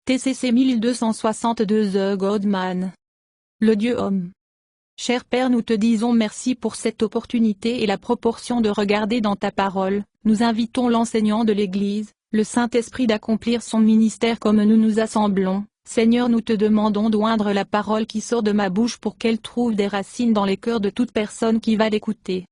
TCC 1262 Godman. Le Dieu homme. Cher Père, nous te disons merci pour cette opportunité et la proportion de regarder dans ta parole. Nous invitons l'enseignant de l'Église, le Saint-Esprit d'accomplir son ministère comme nous nous assemblons. Seigneur, nous te demandons d'oindre la parole qui sort de ma bouche pour qu'elle trouve des racines dans les cœurs de toute personne qui va l'écouter.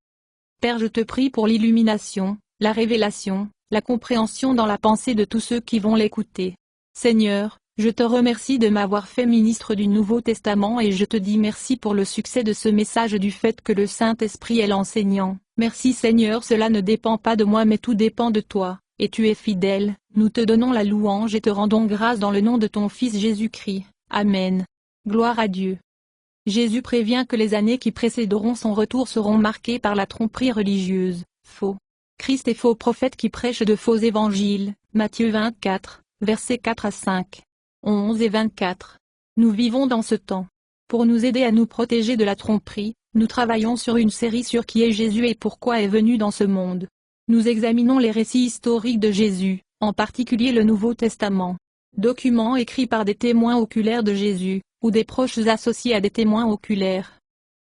Père, je te prie pour l'illumination, la révélation, la compréhension dans la pensée de tous ceux qui vont l'écouter. Seigneur, je te remercie de m'avoir fait ministre du Nouveau Testament et je te dis merci pour le succès de ce message du fait que le Saint-Esprit est l'enseignant. Merci Seigneur, cela ne dépend pas de moi mais tout dépend de toi, et tu es fidèle. Nous te donnons la louange et te rendons grâce dans le nom de ton Fils Jésus-Christ. Amen. Gloire à Dieu. Jésus prévient que les années qui précéderont son retour seront marquées par la tromperie religieuse, faux Christ et faux prophètes qui prêchent de faux évangiles. Matthieu 24, versets 4 à 5. 11 et 24. Nous vivons dans ce temps. Pour nous aider à nous protéger de la tromperie, nous travaillons sur une série sur qui est Jésus et pourquoi est venu dans ce monde. Nous examinons les récits historiques de Jésus, en particulier le Nouveau Testament. Documents écrits par des témoins oculaires de Jésus, ou des proches associés à des témoins oculaires.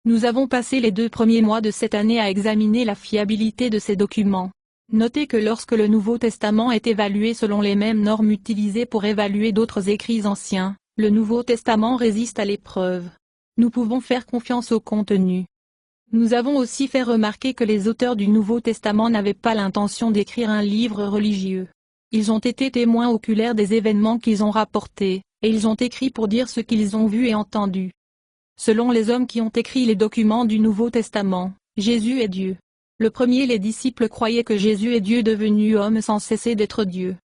Nous avons passé les 2 premiers mois de cette année à examiner la fiabilité de ces documents. Notez que lorsque le Nouveau Testament est évalué selon les mêmes normes utilisées pour évaluer d'autres écrits anciens, le Nouveau Testament résiste à l'épreuve. Nous pouvons faire confiance au contenu. Nous avons aussi fait remarquer que les auteurs du Nouveau Testament n'avaient pas l'intention d'écrire un livre religieux. Ils ont été témoins oculaires des événements qu'ils ont rapportés, et ils ont écrit pour dire ce qu'ils ont vu et entendu. Selon les hommes qui ont écrit les documents du Nouveau Testament, Jésus est Dieu. Le premier, les disciples croyaient que Jésus est Dieu devenu homme sans cesser d'être Dieu.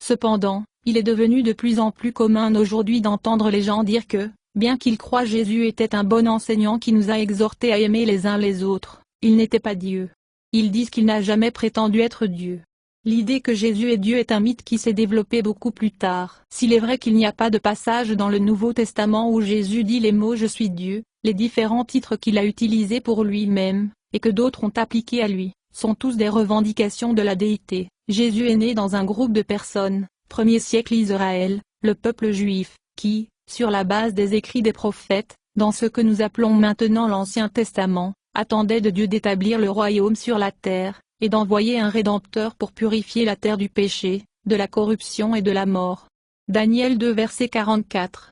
Cependant, il est devenu de plus en plus commun aujourd'hui d'entendre les gens dire que, bien qu'ils croient Jésus était un bon enseignant qui nous a exhortés à aimer les uns les autres, il n'était pas Dieu. Ils disent qu'il n'a jamais prétendu être Dieu. L'idée que Jésus est Dieu est un mythe qui s'est développé beaucoup plus tard. S'il est vrai qu'il n'y a pas de passage dans le Nouveau Testament où Jésus dit les mots « Je suis Dieu », les différents titres qu'il a utilisés pour lui-même, et que d'autres ont appliqués à lui, sont tous des revendications de la déité. Jésus est né dans un groupe de personnes, 1er siècle Israël, le peuple juif, qui, sur la base des écrits des prophètes, dans ce que nous appelons maintenant l'Ancien Testament, attendait de Dieu d'établir le royaume sur la terre, et d'envoyer un Rédempteur pour purifier la terre du péché, de la corruption et de la mort. Daniel 2 verset 44.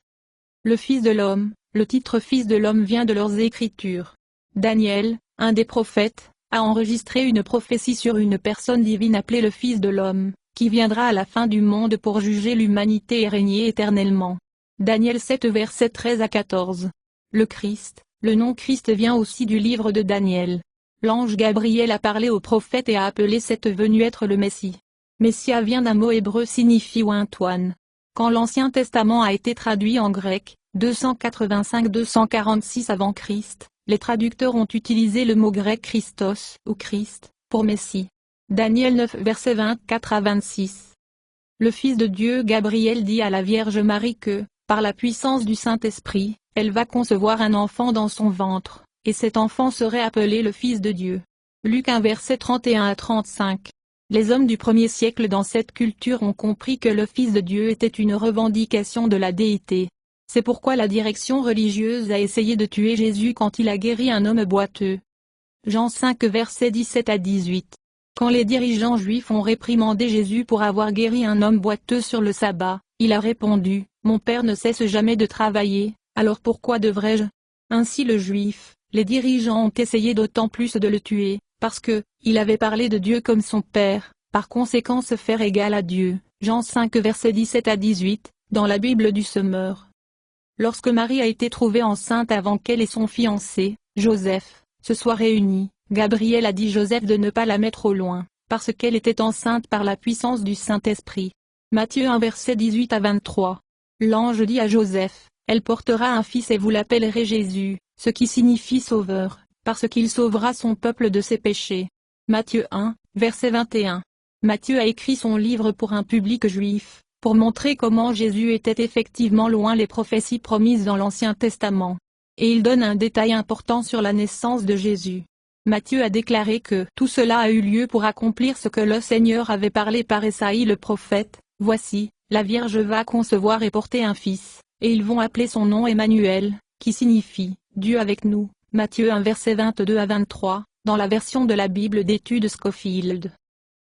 Le Fils de l'homme, le titre Fils de l'homme vient de leurs Écritures. Daniel, un des prophètes, a enregistré une prophétie sur une personne divine appelée le Fils de l'homme, qui viendra à la fin du monde pour juger l'humanité et régner éternellement. Daniel 7 versets 13 à 14. Le Christ, le nom Christ vient aussi du livre de Daniel. L'ange Gabriel a parlé au prophète et a appelé cette venue être le Messie. Messia vient d'un mot hébreu signifie ointoine. Quand l'Ancien Testament a été traduit en grec, 285-246 avant Christ, les traducteurs ont utilisé le mot grec Christos ou Christ pour Messie. Daniel 9 versets 24 à 26. Le Fils de Dieu Gabriel dit à la Vierge Marie que, par la puissance du Saint-Esprit, elle va concevoir un enfant dans son ventre, et cet enfant serait appelé le Fils de Dieu. Luc 1 versets 31 à 35. Les hommes du 1er siècle dans cette culture ont compris que le Fils de Dieu était une revendication de la déité. C'est pourquoi la direction religieuse a essayé de tuer Jésus quand il a guéri un homme boiteux. Jean 5 versets 17 à 18. Quand les dirigeants juifs ont réprimandé Jésus pour avoir guéri un homme boiteux sur le sabbat, il a répondu, « Mon Père ne cesse jamais de travailler, alors pourquoi devrais-je » Ainsi les dirigeants ont essayé d'autant plus de le tuer, parce que, il avait parlé de Dieu comme son Père, par conséquent se faire égal à Dieu. Jean 5 versets 17 à 18, dans la Bible du Semeur. Lorsque Marie a été trouvée enceinte avant qu'elle et son fiancé, Joseph, se soient réunis, Gabriel a dit Joseph de ne pas la mettre au loin, parce qu'elle était enceinte par la puissance du Saint-Esprit. Matthieu 1 verset 18 à 23. L'ange dit à Joseph, elle portera un fils et vous l'appellerez Jésus, ce qui signifie sauveur, parce qu'il sauvera son peuple de ses péchés. Matthieu 1, verset 21. Matthieu a écrit son livre pour un public juif, pour montrer comment Jésus était effectivement loin les prophéties promises dans l'Ancien Testament. Et il donne un détail important sur la naissance de Jésus. Matthieu a déclaré que tout cela a eu lieu pour accomplir ce que le Seigneur avait parlé par Ésaïe le prophète. Voici, la Vierge va concevoir et porter un fils, et ils vont appeler son nom Emmanuel, qui signifie « Dieu avec nous ». Matthieu 1 versets 22 à 23, dans la version de la Bible d'études Scofield.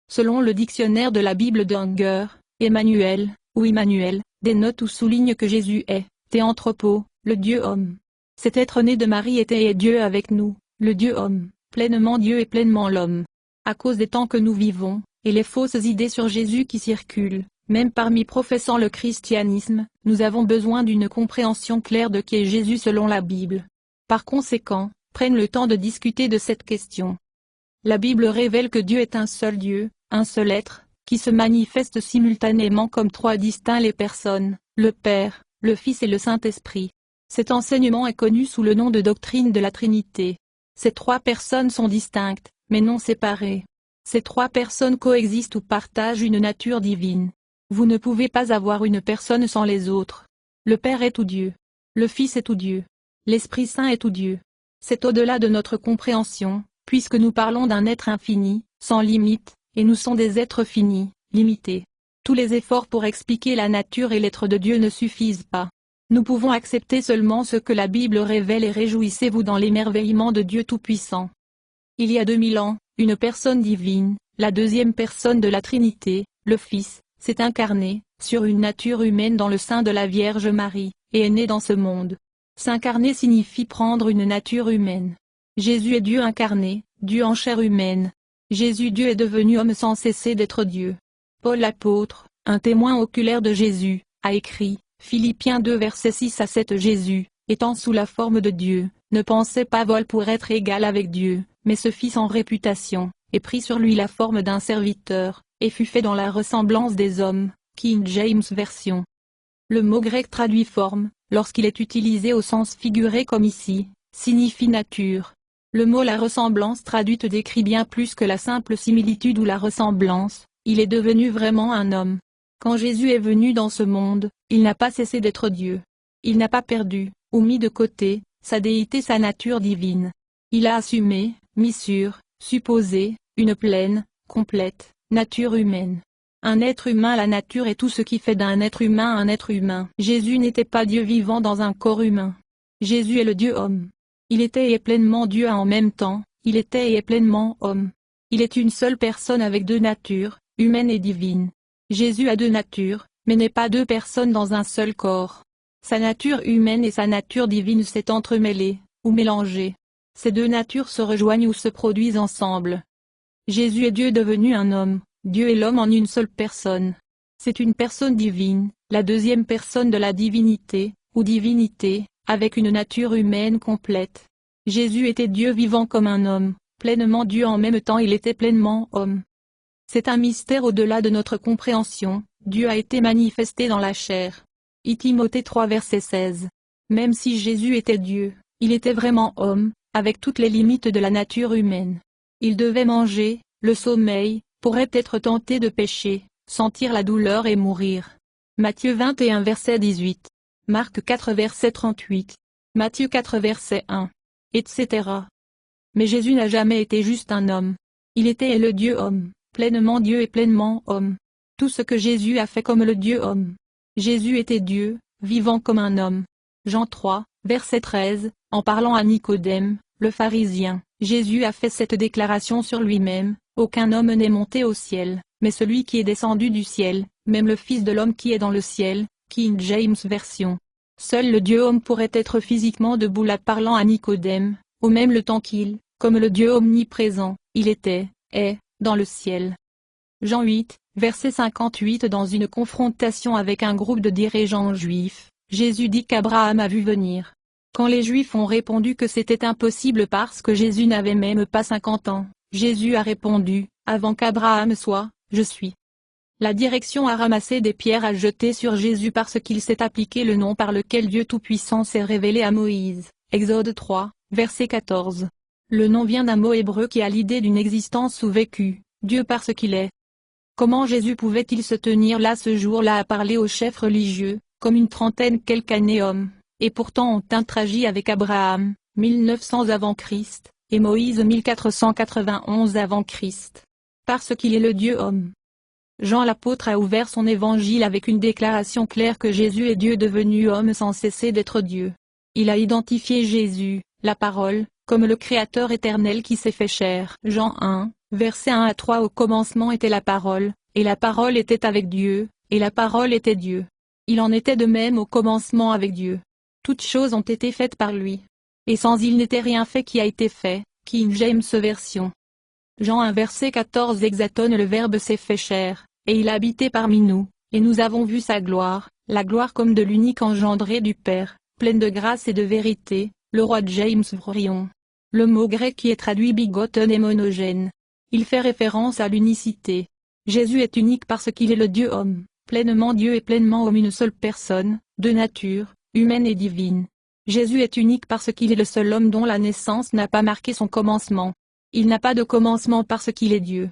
Selon le dictionnaire de la Bible d'Unger, Emmanuel, ou Immanuel, dénote ou souligne que Jésus est, théanthropo, le Dieu homme. Cet être né de Marie était et est Dieu avec nous, le Dieu homme, pleinement Dieu et pleinement l'homme. À cause des temps que nous vivons, et les fausses idées sur Jésus qui circulent, même parmi professant le christianisme, nous avons besoin d'une compréhension claire de qui est Jésus selon la Bible. Par conséquent, prennent le temps de discuter de cette question. La Bible révèle que Dieu est un seul Dieu, un seul être, qui se manifeste simultanément comme trois distincts les personnes, le Père, le Fils et le Saint-Esprit. Cet enseignement est connu sous le nom de doctrine de la Trinité. Ces trois personnes sont distinctes, mais non séparées. Ces trois personnes coexistent ou partagent une nature divine. Vous ne pouvez pas avoir une personne sans les autres. Le Père est tout Dieu. Le Fils est tout Dieu. L'Esprit Saint est tout Dieu. C'est au-delà de notre compréhension, puisque nous parlons d'un être infini, sans limite, et nous sommes des êtres finis, limités. Tous les efforts pour expliquer la nature et l'être de Dieu ne suffisent pas. Nous pouvons accepter seulement ce que la Bible révèle et réjouissez-vous dans l'émerveillement de Dieu Tout-Puissant. Il y a 2000 ans, une personne divine, la deuxième personne de la Trinité, le Fils, s'est incarné, sur une nature humaine dans le sein de la Vierge Marie, et est né dans ce monde. S'incarner signifie prendre une nature humaine. Jésus est Dieu incarné, Dieu en chair humaine. Jésus Dieu est devenu homme sans cesser d'être Dieu. Paul l'apôtre, un témoin oculaire de Jésus, a écrit, Philippiens 2 versets 6 à 7 Jésus, étant sous la forme de Dieu, ne pensait pas vol pour être égal avec Dieu, mais se fit sans réputation, et prit sur lui la forme d'un serviteur, et fut fait dans la ressemblance des hommes. King James Version. Le mot grec traduit forme, lorsqu'il est utilisé au sens figuré comme ici, signifie nature. Le mot la ressemblance traduite décrit bien plus que la simple similitude ou la ressemblance, il est devenu vraiment un homme. Quand Jésus est venu dans ce monde, il n'a pas cessé d'être Dieu. Il n'a pas perdu, ou mis de côté, sa déité, sa nature divine. Il a assumé, mis sur, supposé, une pleine, complète, nature humaine. Un être humain. La nature est tout ce qui fait d'un être humain un être humain. Jésus n'était pas Dieu vivant dans un corps humain. Jésus est le Dieu homme. Il était et est pleinement Dieu en même temps, il était et est pleinement homme. Il est une seule personne avec deux natures, humaine et divine. Jésus a deux natures, mais n'est pas deux personnes dans un seul corps. Sa nature humaine et sa nature divine s'est entremêlées, ou mélangées. Ces deux natures se rejoignent ou se produisent ensemble. Jésus est Dieu devenu un homme, Dieu et l'homme en une seule personne. C'est une personne divine, la deuxième personne de la divinité, ou divinité, avec une nature humaine complète. Jésus était Dieu vivant comme un homme, pleinement Dieu en même temps il était pleinement homme. C'est un mystère au-delà de notre compréhension, Dieu a été manifesté dans la chair. Timothée 3 verset 16. Même si Jésus était Dieu, il était vraiment homme, avec toutes les limites de la nature humaine. Il devait manger, le sommeil, pourrait être tenté de pécher, sentir la douleur et mourir. Matthieu 21 verset 18. Marc 4 verset 38. Matthieu 4 verset 1. Etc. Mais Jésus n'a jamais été juste un homme. Il était et le Dieu homme, pleinement Dieu et pleinement homme. Tout ce que Jésus a fait comme le Dieu homme. Jésus était Dieu, vivant comme un homme. Jean 3, verset 13, en parlant à Nicodème, le pharisien, Jésus a fait cette déclaration sur lui-même, aucun homme n'est monté au ciel, mais celui qui est descendu du ciel, même le Fils de l'homme qui est dans le ciel. King James Version. Seul le Dieu homme pourrait être physiquement debout là parlant à Nicodème, au même le temps qu'il, comme le Dieu omniprésent, il était, est, dans le ciel. Jean 8, verset 58. Dans une confrontation avec un groupe de dirigeants juifs, Jésus dit qu'Abraham a vu venir. Quand les Juifs ont répondu que c'était impossible parce que Jésus n'avait même pas 50 ans, Jésus a répondu, avant qu'Abraham soit, je suis. La direction a ramassé des pierres à jeter sur Jésus parce qu'il s'est appliqué le nom par lequel Dieu Tout-Puissant s'est révélé à Moïse. Exode 3, verset 14. Le nom vient d'un mot hébreu qui a l'idée d'une existence sous-vécue, Dieu parce qu'il est. Comment Jésus pouvait-il se tenir là ce jour-là à parler aux chefs religieux, comme une trentaine quelques années hommes, et pourtant ont interagi avec Abraham, 1900 avant Christ, et Moïse 1491 avant Christ. Parce qu'il est le Dieu homme. Jean l'apôtre a ouvert son évangile avec une déclaration claire que Jésus est Dieu devenu homme sans cesser d'être Dieu. Il a identifié Jésus, la parole, comme le Créateur éternel qui s'est fait chair. Jean 1, versets 1 à 3. Au commencement était la parole, et la parole était avec Dieu, et la parole était Dieu. Il en était de même au commencement avec Dieu. Toutes choses ont été faites par lui. Et sans il n'était rien fait qui a été fait. King James version. Jean 1 verset 14. Exatonne le Verbe s'est fait chair, et il a habité parmi nous, et nous avons vu sa gloire, la gloire comme de l'unique engendré du Père, pleine de grâce et de vérité, le roi James Version. Le mot grec qui est traduit bigoten est monogène. Il fait référence à l'unicité. Jésus est unique parce qu'il est le Dieu homme, pleinement Dieu et pleinement homme, une seule personne, de nature, humaine et divine. Jésus est unique parce qu'il est le seul homme dont la naissance n'a pas marqué son commencement. Il n'a pas de commencement parce qu'il est Dieu.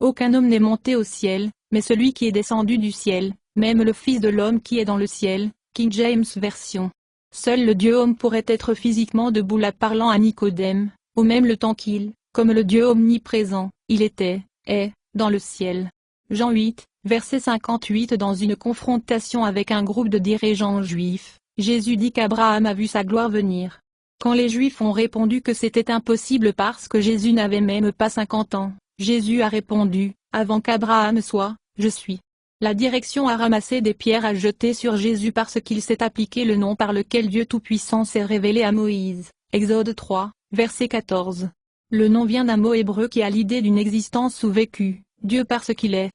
Aucun homme n'est monté au ciel, mais celui qui est descendu du ciel, même le Fils de l'homme qui est dans le ciel. King James version. Seul le Dieu homme pourrait être physiquement debout là parlant à Nicodème, au même le temps qu'il, comme le Dieu omniprésent, il était, est, dans le ciel. Jean 8, verset 58. Dans une confrontation avec un groupe de dirigeants juifs, Jésus dit qu'Abraham a vu sa gloire venir. Quand les Juifs ont répondu que c'était impossible parce que Jésus n'avait même pas 50 ans, Jésus a répondu, avant qu'Abraham soit, je suis. La direction a ramassé des pierres à jeter sur Jésus parce qu'il s'est appliqué le nom par lequel Dieu Tout-Puissant s'est révélé à Moïse. Exode 3, verset 14. Le nom vient d'un mot hébreu qui a l'idée d'une existence sous-vécue, Dieu parce qu'il est.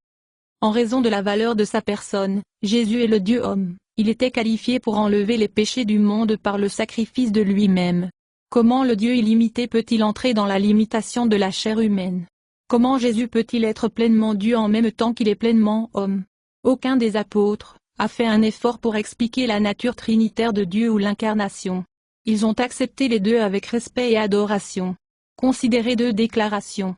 En raison de la valeur de sa personne, Jésus est le Dieu homme. Il était qualifié pour enlever les péchés du monde par le sacrifice de lui-même. Comment le Dieu illimité peut-il entrer dans la limitation de la chair humaine? Comment Jésus peut-il être pleinement Dieu en même temps qu'il est pleinement homme? Aucun des apôtres a fait un effort pour expliquer la nature trinitaire de Dieu ou l'incarnation. Ils ont accepté les deux avec respect et adoration. Considérez deux déclarations.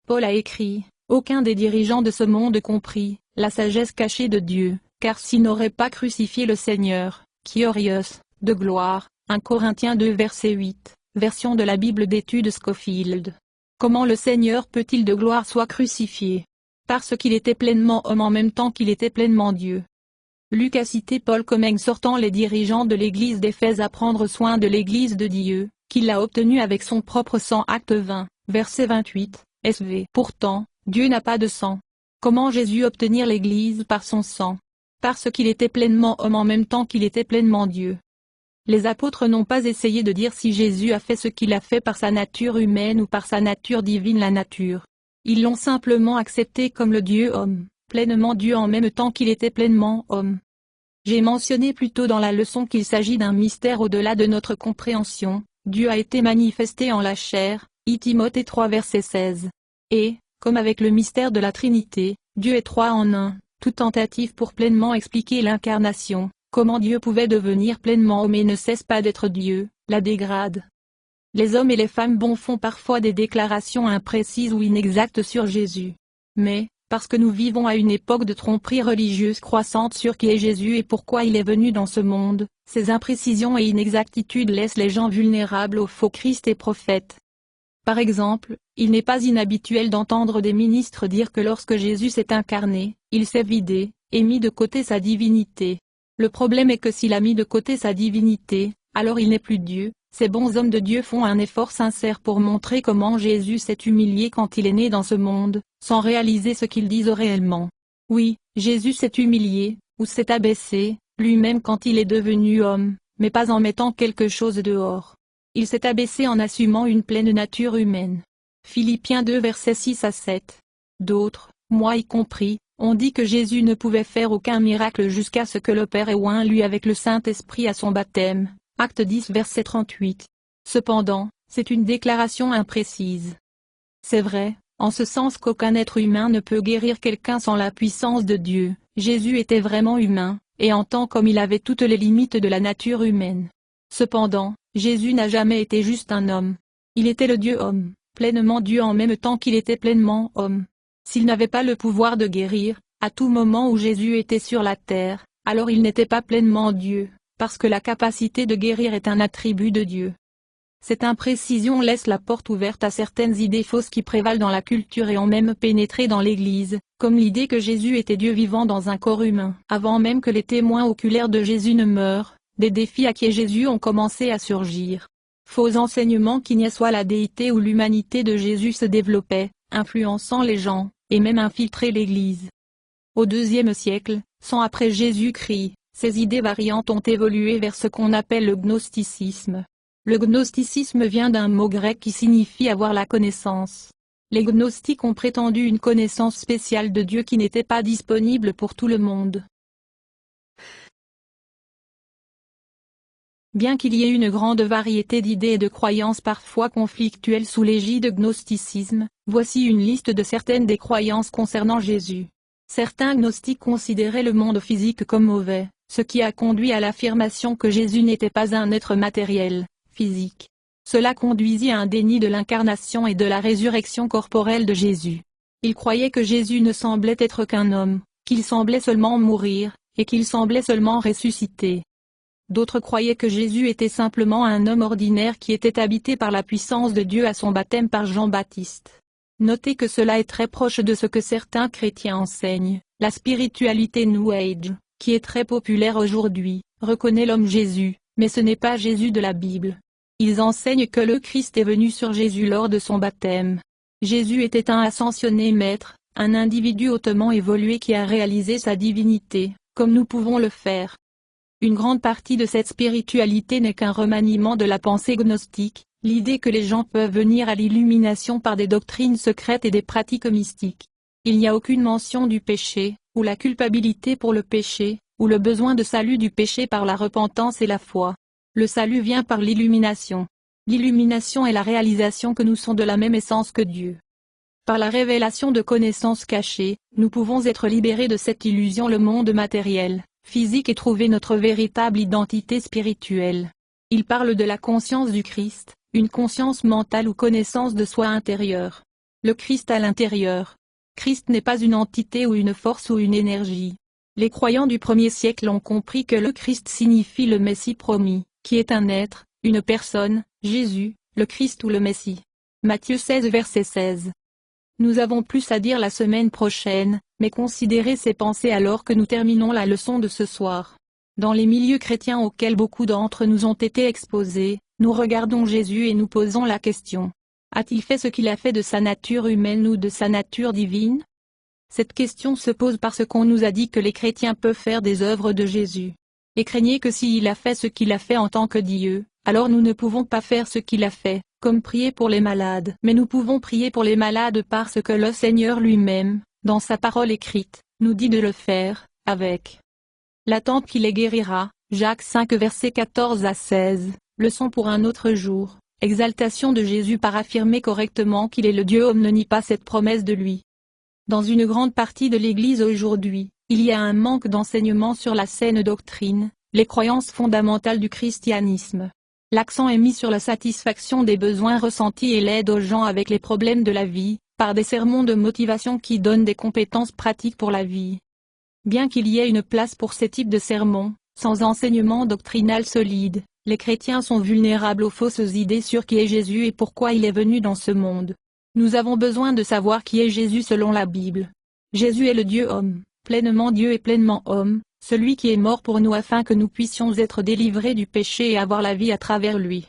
Paul a écrit, « Aucun des dirigeants de ce monde comprit la sagesse cachée de Dieu, car s'ils n'auraient pas crucifié le Seigneur, Kyrios, de gloire. » 1 Corinthiens 2 verset 8, version de la Bible d'études Scofield. Comment le Seigneur peut-il de gloire soit crucifié? Parce qu'il était pleinement homme en même temps qu'il était pleinement Dieu. Luc a cité Paul comme exhortant les dirigeants de l'église d'Éphèse à prendre soin de l'église de Dieu, qu'il a obtenue avec son propre sang. Acte 20, verset 28, SV. Pourtant, Dieu n'a pas de sang. Comment Jésus obtenir l'église par son sang? Parce qu'il était pleinement homme en même temps qu'il était pleinement Dieu. Les apôtres n'ont pas essayé de dire si Jésus a fait ce qu'il a fait par sa nature humaine ou par sa nature divine la nature. Ils l'ont simplement accepté comme le Dieu homme, pleinement Dieu en même temps qu'il était pleinement homme. J'ai mentionné plus tôt dans la leçon qu'il s'agit d'un mystère au-delà de notre compréhension. Dieu a été manifesté en la chair, Timothée 3 verset 16. Et, comme avec le mystère de la Trinité, Dieu est trois en un, toute tentative pour pleinement expliquer l'incarnation. Comment Dieu pouvait devenir pleinement homme et ne cesse pas d'être Dieu, la dégrade. Les hommes et les femmes bons font parfois des déclarations imprécises ou inexactes sur Jésus. Mais, parce que nous vivons à une époque de tromperie religieuse croissante sur qui est Jésus et pourquoi il est venu dans ce monde, ces imprécisions et inexactitudes laissent les gens vulnérables aux faux Christ et prophètes. Par exemple, il n'est pas inhabituel d'entendre des ministres dire que lorsque Jésus s'est incarné, il s'est vidé, et mis de côté sa divinité. Le problème est que s'il a mis de côté sa divinité, alors il n'est plus Dieu. Ces bons hommes de Dieu font un effort sincère pour montrer comment Jésus s'est humilié quand il est né dans ce monde, sans réaliser ce qu'ils disent réellement. Oui, Jésus s'est humilié, ou s'est abaissé, lui-même quand il est devenu homme, mais pas en mettant quelque chose dehors. Il s'est abaissé en assumant une pleine nature humaine. Philippiens 2 versets 6 à 7. D'autres, moi y compris, on dit que Jésus ne pouvait faire aucun miracle jusqu'à ce que le Père ait oint lui avec le Saint-Esprit à son baptême. Acte 10 verset 38. Cependant, c'est une déclaration imprécise. C'est vrai, en ce sens qu'aucun être humain ne peut guérir quelqu'un sans la puissance de Dieu. Jésus était vraiment humain, et en tant qu'homme il avait toutes les limites de la nature humaine. Cependant, Jésus n'a jamais été juste un homme. Il était le Dieu homme, pleinement Dieu en même temps qu'il était pleinement homme. S'il n'avait pas le pouvoir de guérir, à tout moment où Jésus était sur la terre, alors il n'était pas pleinement Dieu, parce que la capacité de guérir est un attribut de Dieu. Cette imprécision laisse la porte ouverte à certaines idées fausses qui prévalent dans la culture et ont même pénétré dans l'Église, comme l'idée que Jésus était Dieu vivant dans un corps humain. Avant même que les témoins oculaires de Jésus ne meurent, des défis à qui est Jésus ont commencé à surgir. Faux enseignements qui niaient soit la déité ou l'humanité de Jésus se développaient, influençant les gens, et même infiltraient l'Église. Au IIe siècle, 100 après Jésus-Christ, ces idées variantes ont évolué vers ce qu'on appelle le gnosticisme. Le gnosticisme vient d'un mot grec qui signifie avoir la connaissance. Les gnostiques ont prétendu une connaissance spéciale de Dieu qui n'était pas disponible pour tout le monde. Bien qu'il y ait une grande variété d'idées et de croyances parfois conflictuelles sous l'égide gnosticisme, voici une liste de certaines des croyances concernant Jésus. Certains gnostiques considéraient le monde physique comme mauvais, ce qui a conduit à l'affirmation que Jésus n'était pas un être matériel, physique. Cela conduisit à un déni de l'incarnation et de la résurrection corporelle de Jésus. Ils croyaient que Jésus ne semblait être qu'un homme, qu'il semblait seulement mourir, et qu'il semblait seulement ressusciter. D'autres croyaient que Jésus était simplement un homme ordinaire qui était habité par la puissance de Dieu à son baptême par Jean-Baptiste. Notez que cela est très proche de ce que certains chrétiens enseignent. La spiritualité New Age, qui est très populaire aujourd'hui, reconnaît l'homme Jésus, mais ce n'est pas Jésus de la Bible. Ils enseignent que le Christ est venu sur Jésus lors de son baptême. Jésus était un ascensionné maître, un individu hautement évolué qui a réalisé sa divinité, comme nous pouvons le faire. Une grande partie de cette spiritualité n'est qu'un remaniement de la pensée gnostique, l'idée que les gens peuvent venir à l'illumination par des doctrines secrètes et des pratiques mystiques. Il n'y a aucune mention du péché, ou la culpabilité pour le péché, ou le besoin de salut du péché par la repentance et la foi. Le salut vient par l'illumination. L'illumination est la réalisation que nous sommes de la même essence que Dieu. Par la révélation de connaissances cachées, nous pouvons être libérés de cette illusion le monde matériel, physique et trouver notre véritable identité spirituelle. Il parle de la conscience du Christ, une conscience mentale ou connaissance de soi intérieure. Le Christ à l'intérieur. Christ n'est pas une entité ou une force ou une énergie. Les croyants du 1er siècle ont compris que le Christ signifie le Messie promis, qui est un être, une personne, Jésus, le Christ ou le Messie. Matthieu 16 verset 16. Nous avons plus à dire la semaine prochaine, mais considérez ces pensées alors que nous terminons la leçon de ce soir. Dans les milieux chrétiens auxquels beaucoup d'entre nous ont été exposés, nous regardons Jésus et nous posons la question. A-t-il fait ce qu'il a fait de sa nature humaine ou de sa nature divine? Cette question se pose parce qu'on nous a dit que les chrétiens peuvent faire des œuvres de Jésus. Et craignez que s'il a fait ce qu'il a fait en tant que Dieu, alors nous ne pouvons pas faire ce qu'il a fait, comme prier pour les malades. Mais nous pouvons prier pour les malades parce que le Seigneur lui-même, dans sa parole écrite, nous dit de le faire, avec l'attente qui les guérira. Jacques 5 versets 14 à 16, leçon pour un autre jour, exaltation de Jésus par affirmer correctement qu'il est le Dieu homme ne nie pas cette promesse de lui. Dans une grande partie de l'Église aujourd'hui, il y a un manque d'enseignement sur la saine doctrine, les croyances fondamentales du christianisme. L'accent est mis sur la satisfaction des besoins ressentis et l'aide aux gens avec les problèmes de la vie, par des sermons de motivation qui donnent des compétences pratiques pour la vie. Bien qu'il y ait une place pour ces types de sermons, sans enseignement doctrinal solide, les chrétiens sont vulnérables aux fausses idées sur qui est Jésus et pourquoi il est venu dans ce monde. Nous avons besoin de savoir qui est Jésus selon la Bible. Jésus est le Dieu homme, pleinement Dieu et pleinement homme, celui qui est mort pour nous afin que nous puissions être délivrés du péché et avoir la vie à travers lui.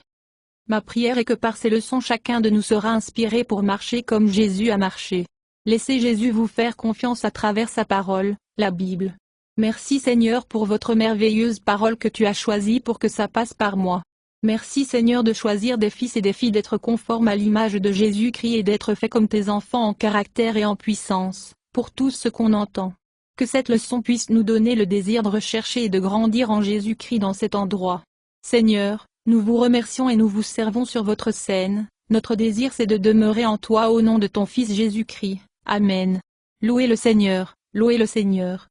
Ma prière est que par ces leçons chacun de nous sera inspiré pour marcher comme Jésus a marché. Laissez Jésus vous faire confiance à travers sa parole, la Bible. Merci Seigneur pour votre merveilleuse parole que tu as choisie pour que ça passe par moi. Merci Seigneur de choisir des fils et des filles d'être conformes à l'image de Jésus-Christ et d'être faits comme tes enfants en caractère et en puissance, pour tout ce qu'on entend. Que cette leçon puisse nous donner le désir de rechercher et de grandir en Jésus-Christ dans cet endroit. Seigneur, nous vous remercions et nous vous servons sur votre scène, notre désir c'est de demeurer en toi au nom de ton Fils Jésus-Christ. Amen. Louez le Seigneur, louez le Seigneur.